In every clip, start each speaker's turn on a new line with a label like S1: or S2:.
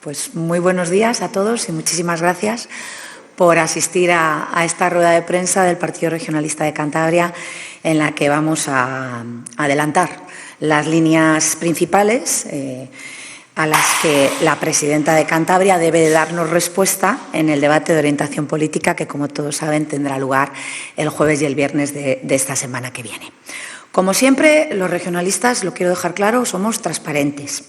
S1: Pues muy buenos días a todos y muchísimas gracias por asistir a esta rueda de prensa del Partido Regionalista de Cantabria, en la que vamos a adelantar las líneas principales a las que la presidenta de Cantabria debe de darnos respuesta en el debate de orientación política que, como todos saben, tendrá lugar el jueves y el viernes de esta semana que viene. Como siempre, los regionalistas, lo quiero dejar claro, somos transparentes.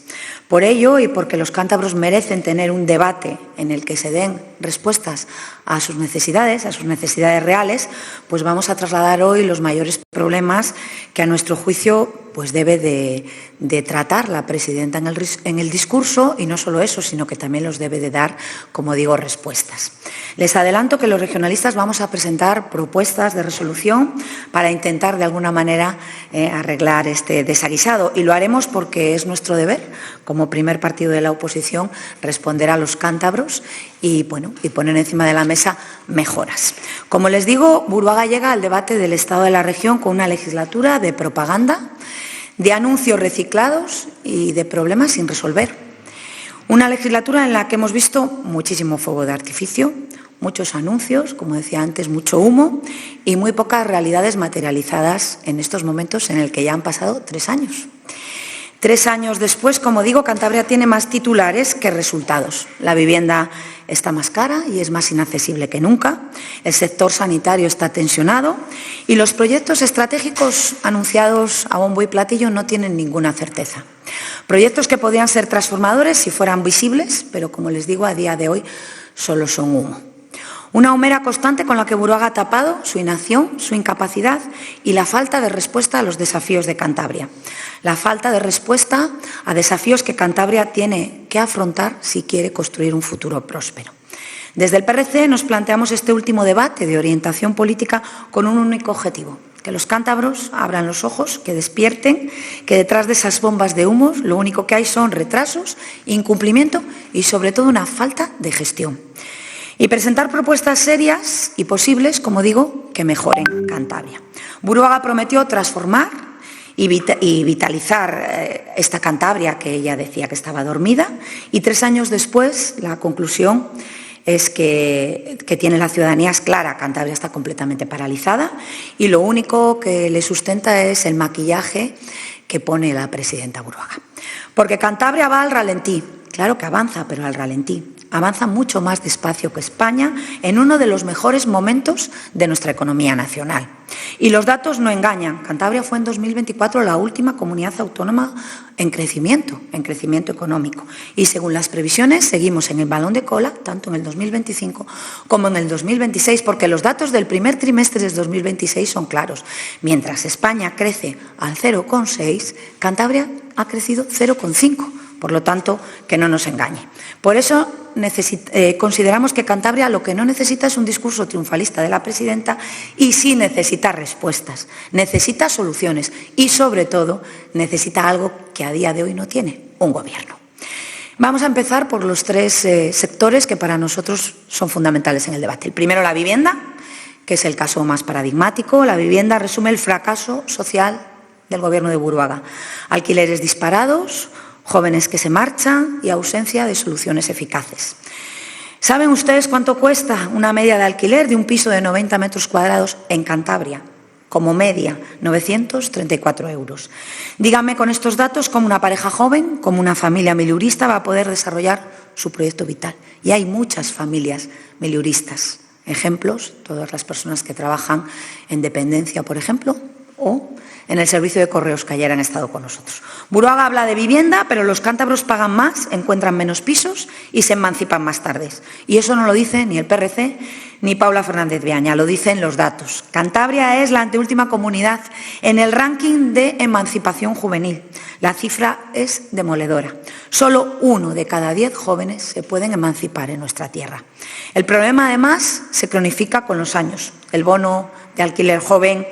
S1: Por ello y porque los cántabros merecen tener un debate en el que se den respuestas a sus necesidades reales, pues vamos a trasladar hoy los mayores problemas que a nuestro juicio pues debe de tratar la presidenta en el discurso, y no solo eso, sino que también los debe de dar, como digo, respuestas. Les adelanto que los regionalistas vamos a presentar propuestas de resolución para intentar de alguna manera arreglar este desaguisado, y lo haremos porque es nuestro deber, como primer partido de la oposición, responder a los cántabros y poner encima de la mesa mejoras. Como les digo, Buruaga llega al debate del estado de la región con una legislatura de propaganda, de anuncios reciclados y de problemas sin resolver. Una legislatura en la que hemos visto muchísimo fuego de artificio, muchos anuncios, como decía antes, mucho humo y muy pocas realidades materializadas en estos momentos en el que ya han pasado 3 años. 3 años después, como digo, Cantabria tiene más titulares que resultados. La vivienda está más cara y es más inaccesible que nunca, el sector sanitario está tensionado y los proyectos estratégicos anunciados a bombo y platillo no tienen ninguna certeza. Proyectos que podían ser transformadores si fueran visibles, pero como les digo, a día de hoy solo son humo. Una humera constante con la que Buruaga ha tapado su inacción, su incapacidad y la falta de respuesta a los desafíos de Cantabria. La falta de respuesta a desafíos que Cantabria tiene que afrontar si quiere construir un futuro próspero. Desde el PRC nos planteamos este último debate de orientación política con un único objetivo: que los cántabros abran los ojos, que despierten, que detrás de esas bombas de humo lo único que hay son retrasos, incumplimiento y sobre todo una falta de gestión. Y presentar propuestas serias y posibles, como digo, que mejoren Cantabria. Buruaga prometió transformar y vitalizar esta Cantabria que ella decía que estaba dormida, y 3 años después la conclusión es que tiene la ciudadanía es clara: Cantabria está completamente paralizada y lo único que le sustenta es el maquillaje que pone la presidenta Buruaga. Porque Cantabria va al ralentí, claro que avanza, pero al ralentí. Avanza mucho más despacio que España en uno de los mejores momentos de nuestra economía nacional. Y los datos no engañan. Cantabria fue en 2024 la última comunidad autónoma en crecimiento económico. Y según las previsiones, seguimos en el balón de cola, tanto en el 2025 como en el 2026, porque los datos del primer trimestre de 2026 son claros. Mientras España crece al 0,6, Cantabria ha crecido 0,5. Por lo tanto, que no nos engañe. Por eso consideramos que Cantabria lo que no necesita es un discurso triunfalista de la presidenta, y sí necesita respuestas, necesita soluciones y, sobre todo, necesita algo que a día de hoy no tiene: un gobierno. Vamos a empezar por los 3 sectores que para nosotros son fundamentales en el debate. El primero, la vivienda, que es el caso más paradigmático. La vivienda resume el fracaso social del Gobierno de Buruaga. Alquileres disparados, jóvenes que se marchan y ausencia de soluciones eficaces. ¿Saben ustedes cuánto cuesta una media de alquiler de un piso de 90 metros cuadrados en Cantabria? Como media, 934 euros. Díganme con estos datos cómo una pareja joven, como una familia milurista, va a poder desarrollar su proyecto vital. Y hay muchas familias miluristas. Ejemplos: todas las personas que trabajan en dependencia, por ejemplo, o en el servicio de correos, que ayer han estado con nosotros. Buruaga habla de vivienda, pero los cántabros pagan más, encuentran menos pisos y se emancipan más tarde. Y eso no lo dice ni el PRC ni Paula Fernández Viaña, lo dicen los datos. Cantabria es la anteúltima comunidad en el ranking de emancipación juvenil. La cifra es demoledora. Solo 1 de cada 10 jóvenes se pueden emancipar en nuestra tierra. El problema, además, se cronifica con los años. El bono de alquiler joven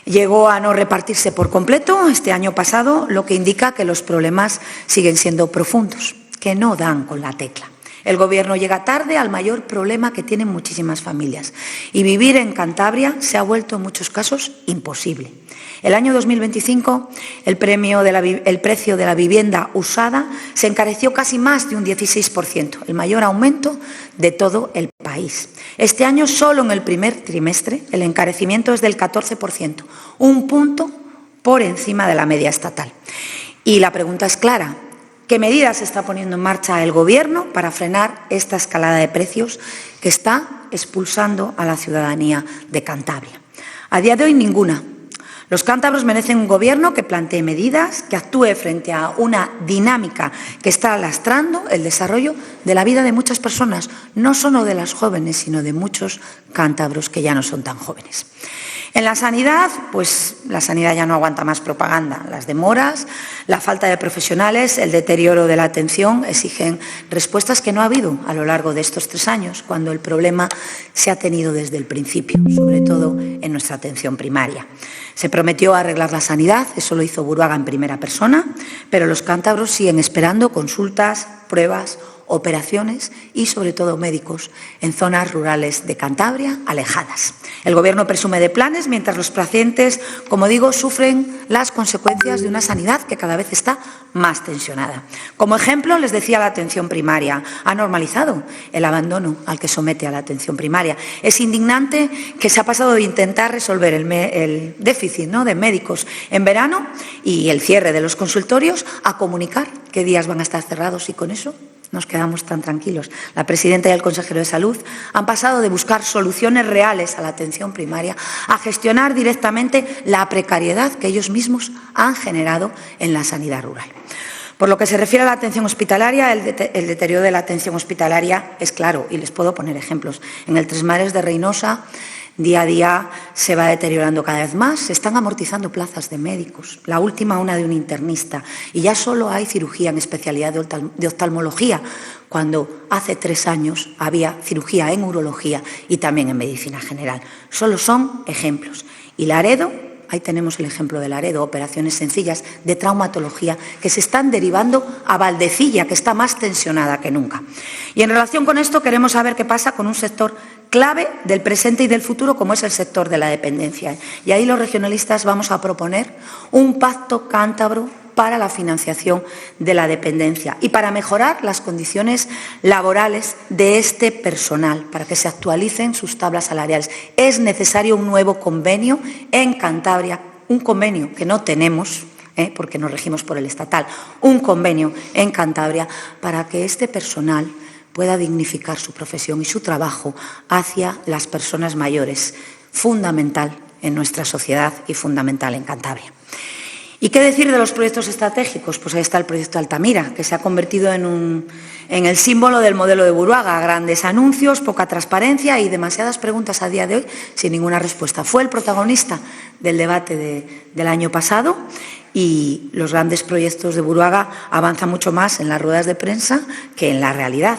S1: llegó a no repartirse por completo este año pasado, lo que indica que los problemas siguen siendo profundos, que no dan con la tecla. El Gobierno llega tarde al mayor problema que tienen muchísimas familias y vivir en Cantabria se ha vuelto en muchos casos imposible. El año 2025 el precio de la vivienda usada se encareció casi más de un 16%, el mayor aumento de todo el país. Este año, solo en el primer trimestre, el encarecimiento es del 14%, un punto por encima de la media estatal. Y la pregunta es clara: ¿qué medidas está poniendo en marcha el Gobierno para frenar esta escalada de precios que está expulsando a la ciudadanía de Cantabria? A día de hoy, ninguna. Los cántabros merecen un Gobierno que plantee medidas, que actúe frente a una dinámica que está lastrando el desarrollo de la vida de muchas personas, no solo de las jóvenes, sino de muchos cántabros que ya no son tan jóvenes. En la sanidad, pues la sanidad ya no aguanta más propaganda. Las demoras, la falta de profesionales, el deterioro de la atención exigen respuestas que no ha habido a lo largo de estos 3 años, cuando el problema se ha tenido desde el principio, sobre todo en nuestra atención primaria. Se prometió arreglar la sanidad, eso lo hizo Buruaga en primera persona, pero los cántabros siguen esperando consultas, pruebas, operaciones y, sobre todo, médicos en zonas rurales de Cantabria alejadas. El Gobierno presume de planes mientras los pacientes, como digo, sufren las consecuencias de una sanidad que cada vez está más tensionada. Como ejemplo, les decía, la atención primaria ha normalizado el abandono al que somete a la atención primaria. Es indignante que se ha pasado de intentar resolver el déficit, ¿no?, de médicos en verano y el cierre de los consultorios a comunicar qué días van a estar cerrados, y con eso nos quedamos tan tranquilos. La presidenta y el consejero de Salud han pasado de buscar soluciones reales a la atención primaria a gestionar directamente la precariedad que ellos mismos han generado en la sanidad rural. Por lo que se refiere a la atención hospitalaria, el deterioro de la atención hospitalaria es claro, y les puedo poner ejemplos. En el Tres Mares de Reynosa, día a día se va deteriorando cada vez más, se están amortizando plazas de médicos, la última una de un internista, y ya solo hay cirugía en especialidad de oftalmología, cuando hace 3 años había cirugía en urología y también en medicina general. Solo son ejemplos. Y Laredo, ahí tenemos el ejemplo de Laredo, operaciones sencillas de traumatología que se están derivando a Valdecilla, que está más tensionada que nunca. Y en relación con esto queremos saber qué pasa con un sector clave del presente y del futuro, como es el sector de la dependencia. Y ahí los regionalistas vamos a proponer un pacto cántabro para la financiación de la dependencia y para mejorar las condiciones laborales de este personal, para que se actualicen sus tablas salariales. Es necesario un nuevo convenio en Cantabria, un convenio que no tenemos, porque nos regimos por el estatal, un convenio en Cantabria para que este personal pueda dignificar su profesión y su trabajo hacia las personas mayores, fundamental en nuestra sociedad y fundamental en Cantabria. ¿Y qué decir de los proyectos estratégicos? Pues ahí está el proyecto Altamira, que se ha convertido en el símbolo del modelo de Buruaga. Grandes anuncios, poca transparencia y demasiadas preguntas a día de hoy sin ninguna respuesta. Fue el protagonista del debate del año pasado, y los grandes proyectos de Buruaga avanzan mucho más en las ruedas de prensa que en la realidad.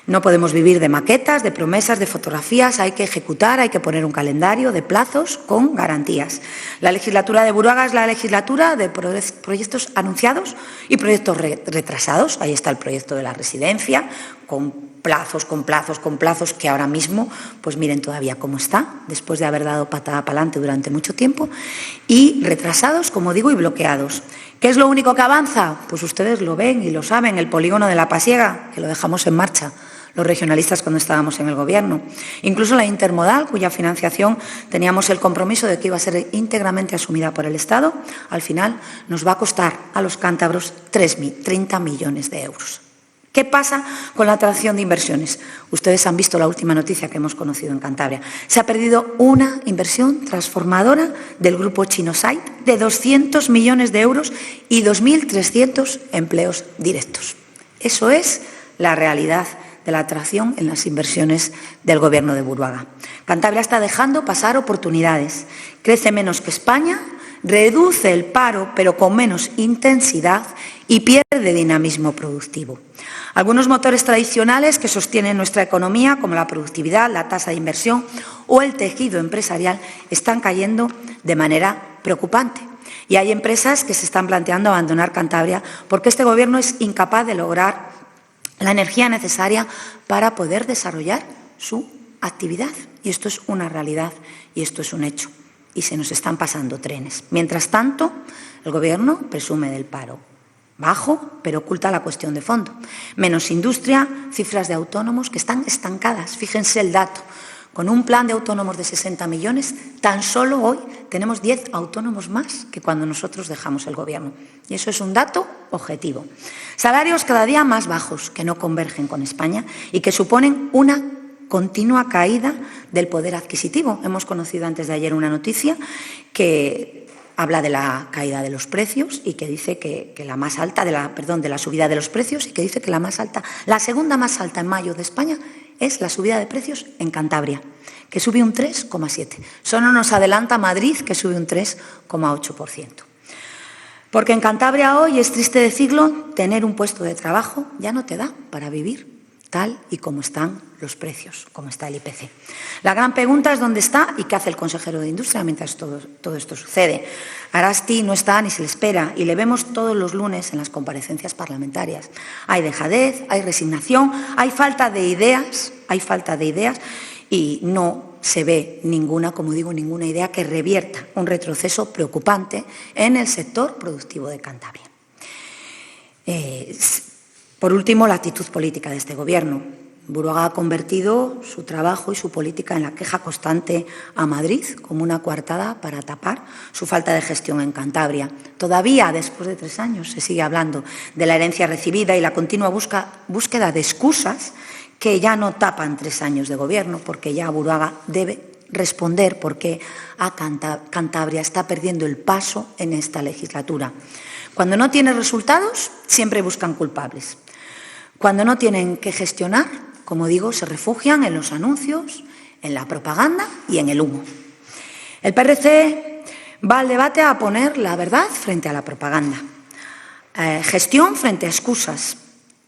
S1: No podemos vivir de maquetas, de promesas, de fotografías. Hay que ejecutar, hay que poner un calendario de plazos con garantías. La legislatura de Buruaga es la legislatura de proyectos anunciados y proyectos retrasados. Ahí está el proyecto de la residencia, con plazos, que ahora mismo, pues miren todavía cómo está, después de haber dado patada para adelante durante mucho tiempo, y retrasados, como digo, y bloqueados. ¿Qué es lo único que avanza? Pues ustedes lo ven y lo saben, el polígono de La Pasiega, que lo dejamos en marcha los regionalistas cuando estábamos en el Gobierno. Incluso la intermodal, cuya financiación teníamos el compromiso de que iba a ser íntegramente asumida por el Estado, al final nos va a costar a los cántabros 30 millones de euros. ¿Qué pasa con la atracción de inversiones? Ustedes han visto la última noticia que hemos conocido en Cantabria. Se ha perdido una inversión transformadora del grupo Chinosite de 200 millones de euros y 2.300 empleos directos. Eso es la realidad de la atracción en las inversiones del Gobierno de Buruaga. Cantabria está dejando pasar oportunidades. Crece menos que España, reduce el paro, pero con menos intensidad, y pierde dinamismo productivo. Algunos motores tradicionales que sostienen nuestra economía, como la productividad, la tasa de inversión o el tejido empresarial, están cayendo de manera preocupante. Y hay empresas que se están planteando abandonar Cantabria porque este Gobierno es incapaz de lograr la energía necesaria para poder desarrollar su actividad. Y esto es una realidad y esto es un hecho. Y se nos están pasando trenes. Mientras tanto, el Gobierno presume del paro bajo, pero oculta la cuestión de fondo. Menos industria, cifras de autónomos que están estancadas. Fíjense el dato. Con un plan de autónomos de 60 millones, tan solo hoy tenemos 10 autónomos más que cuando nosotros dejamos el Gobierno. Y eso es un dato objetivo. Salarios cada día más bajos, que no convergen con España y que suponen una continua caída del poder adquisitivo. Hemos conocido antes de ayer una noticia que habla de la caída de los precios y que dice que la más alta, de la subida de los precios, y que dice que la segunda más alta en mayo de España es la subida de precios en Cantabria, que sube un 3,7%. Solo nos adelanta Madrid, que sube un 3,8%. Porque en Cantabria hoy, es triste decirlo, tener un puesto de trabajo ya no te da para vivir, tal y como están los precios, como está el IPC. La gran pregunta es dónde está y qué hace el consejero de Industria mientras todo esto sucede. Arasti no está ni se le espera y le vemos todos los lunes en las comparecencias parlamentarias. Hay dejadez, hay resignación, hay falta de ideas y no se ve ninguna idea que revierta un retroceso preocupante en el sector productivo de Cantabria. Por último, la actitud política de este Gobierno. Buruaga ha convertido su trabajo y su política en la queja constante a Madrid como una coartada para tapar su falta de gestión en Cantabria. Todavía, después de 3 años, se sigue hablando de la herencia recibida y la continua búsqueda de excusas que ya no tapan 3 años de Gobierno, porque ya Buruaga debe responder por qué Cantabria está perdiendo el paso en esta legislatura. Cuando no tiene resultados, siempre buscan culpables. Cuando no tienen que gestionar, como digo, se refugian en los anuncios, en la propaganda y en el humo. El PRC va al debate a poner la verdad frente a la propaganda, gestión frente a excusas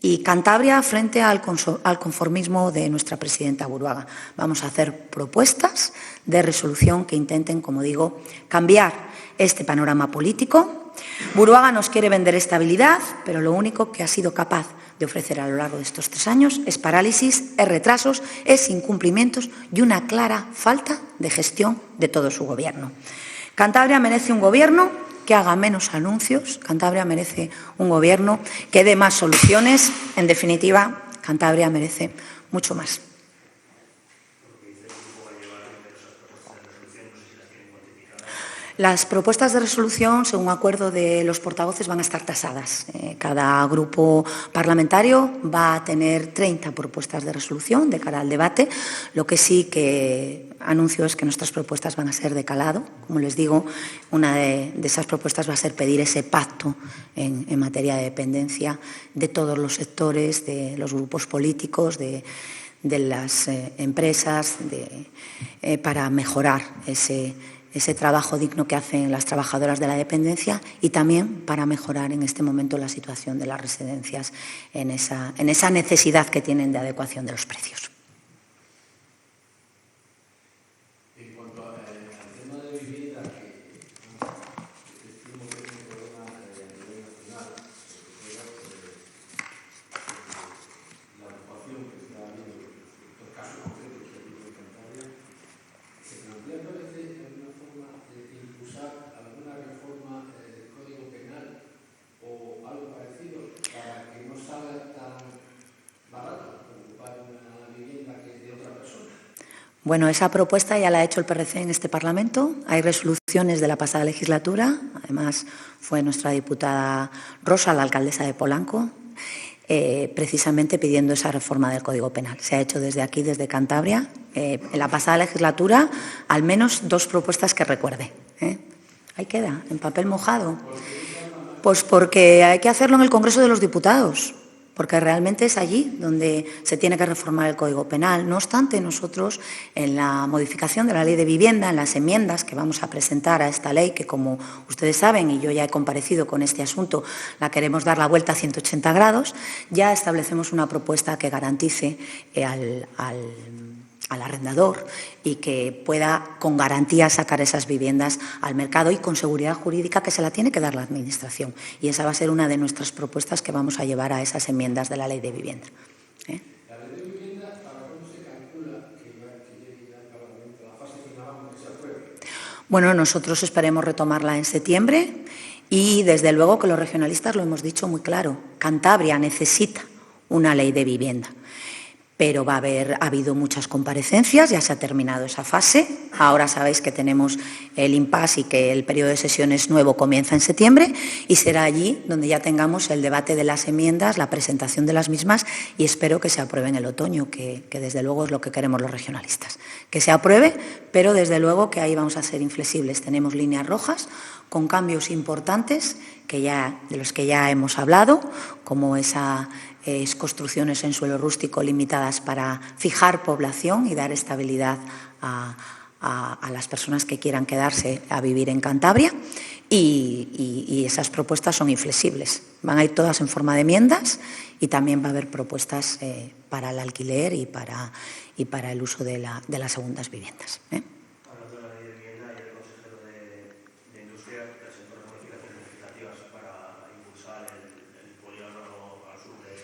S1: y Cantabria frente al conformismo de nuestra presidenta Buruaga. Vamos a hacer propuestas de resolución que intenten, como digo, cambiar este panorama político. Buruaga nos quiere vender estabilidad, pero lo único que ha sido capaz de ofrecer a lo largo de estos 3 años es parálisis, es retrasos, es incumplimientos y una clara falta de gestión de todo su Gobierno. Cantabria merece un Gobierno que haga menos anuncios, Cantabria merece un Gobierno que dé más soluciones. En definitiva, Cantabria merece mucho más. Las propuestas de resolución, según acuerdo de los portavoces, van a estar tasadas. Cada grupo parlamentario va a tener 30 propuestas de resolución de cara al debate. Lo que sí que anuncio es que nuestras propuestas van a ser de calado. Como les digo, una de esas propuestas va a ser pedir ese pacto en materia de dependencia de todos los sectores, de los grupos políticos, de las empresas, para mejorar ese trabajo digno que hacen las trabajadoras de la dependencia y también para mejorar en este momento la situación de las residencias en esa necesidad que tienen de adecuación de los precios.
S2: En cuanto al tema de vivienda, que estimo que es un problema a nivel nacional, la ocupación que está habiendo en estos casos concretos que vive en Cantabria, se plantea alguna forma de impulsar alguna reforma del Código Penal o algo parecido para que no salga tan barato ocupar una vivienda que es de otra persona.
S1: Bueno, esa propuesta ya la ha hecho el PRC en este Parlamento. Hay resoluciones de la pasada legislatura. Además, fue nuestra diputada Rosa, la alcaldesa de Polanco, precisamente pidiendo esa reforma del Código Penal. Se ha hecho desde aquí, desde Cantabria. En la pasada legislatura, al menos 2 propuestas que recuerde. Ahí queda, en papel mojado. Pues porque hay que hacerlo en el Congreso de los Diputados, porque realmente es allí donde se tiene que reformar el Código Penal. No obstante, nosotros, en la modificación de la Ley de Vivienda, en las enmiendas que vamos a presentar a esta ley, que como ustedes saben, y yo ya he comparecido con este asunto, la queremos dar la vuelta a 180 grados, ya establecemos una propuesta que garantice al arrendador y que pueda con garantía sacar esas viviendas al mercado y con seguridad jurídica que se la tiene que dar la Administración. Y esa va a ser una de nuestras propuestas que vamos a llevar a esas enmiendas de la Ley de Vivienda.
S2: La Ley de Vivienda, ¿para cuándo se calcula que llegue al Parlamento la fase final que se apruebe?
S1: Bueno, nosotros esperemos retomarla en septiembre y desde luego que los regionalistas lo hemos dicho muy claro. Cantabria necesita una ley de vivienda. Pero ha habido muchas comparecencias, ya se ha terminado esa fase. Ahora sabéis que tenemos el impasse y que el periodo de sesiones nuevo comienza en septiembre y será allí donde ya tengamos el debate de las enmiendas, la presentación de las mismas y espero que se apruebe en el otoño, que desde luego es lo que queremos los regionalistas. Que se apruebe, pero desde luego que ahí vamos a ser inflexibles. Tenemos líneas rojas con cambios importantes de los que ya hemos hablado, como esas construcciones en suelo rústico limitadas para fijar población y dar estabilidad a las personas que quieran quedarse a vivir en Cantabria y esas propuestas son inflexibles. Van a ir todas en forma de enmiendas y también va a haber propuestas para el alquiler y para el uso de las segundas viviendas.
S3: Hablando de la ley de vivienda, ayer el consejero de Industria presentó las modificaciones legislativas para impulsar el polígono al sur de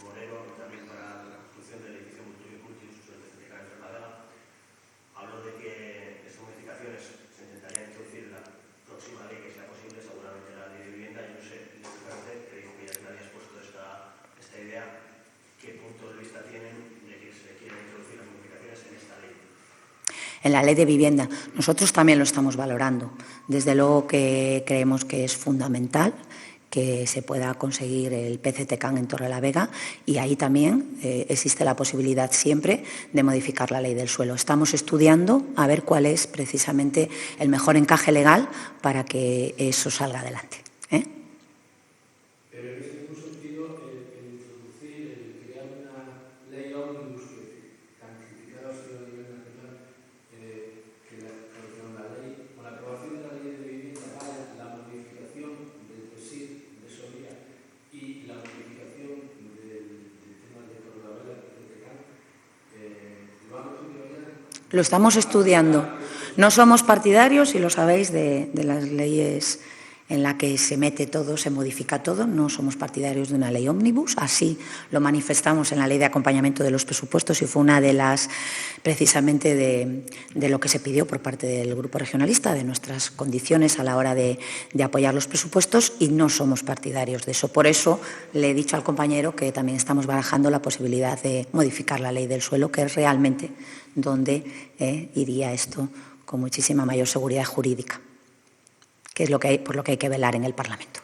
S3: Moreno y también para la construcción del edificio multiuso del CCK en Torrelavega. Habló de que estas modificaciones se intentaría introducir en la próxima ley que sea posible, seguramente la ley de vivienda. Yo no sé, que dijo que ya te habías puesto esta idea, ¿qué punto de vista tienen de que se quieren introducir las modificaciones en esta ley?
S1: En la ley de vivienda. Nosotros también lo estamos valorando. Desde luego que creemos que es fundamental que se pueda conseguir el PCTCAN en Torrelavega y ahí también existe la posibilidad siempre de modificar la ley del suelo. Estamos estudiando a ver cuál es precisamente el mejor encaje legal para que eso salga adelante.
S2: Pero en ese mismo sentido, el introducir, el crear una ley ómnibus que tan criticada ha sido a nivel nacional, con la ley, con la aprobación de la ley de vivienda vaya la modificación del PSIC de Soria y la modificación del tema de Torrelavega, ¿lo han estudiado ya?
S1: Lo estamos estudiando. No somos partidarios, y lo sabéis, de las leyes en la que se mete todo, se modifica todo. No somos partidarios de una ley ómnibus. Así lo manifestamos en la ley de acompañamiento de los presupuestos y fue una de las, precisamente, de lo que se pidió por parte del Grupo Regionalista, de nuestras condiciones a la hora de apoyar los presupuestos y no somos partidarios de eso. Por eso le he dicho al compañero que también estamos barajando la posibilidad de modificar la ley del suelo, que es realmente donde iría esto con muchísima mayor seguridad jurídica, que es por lo que hay que velar en el Parlamento.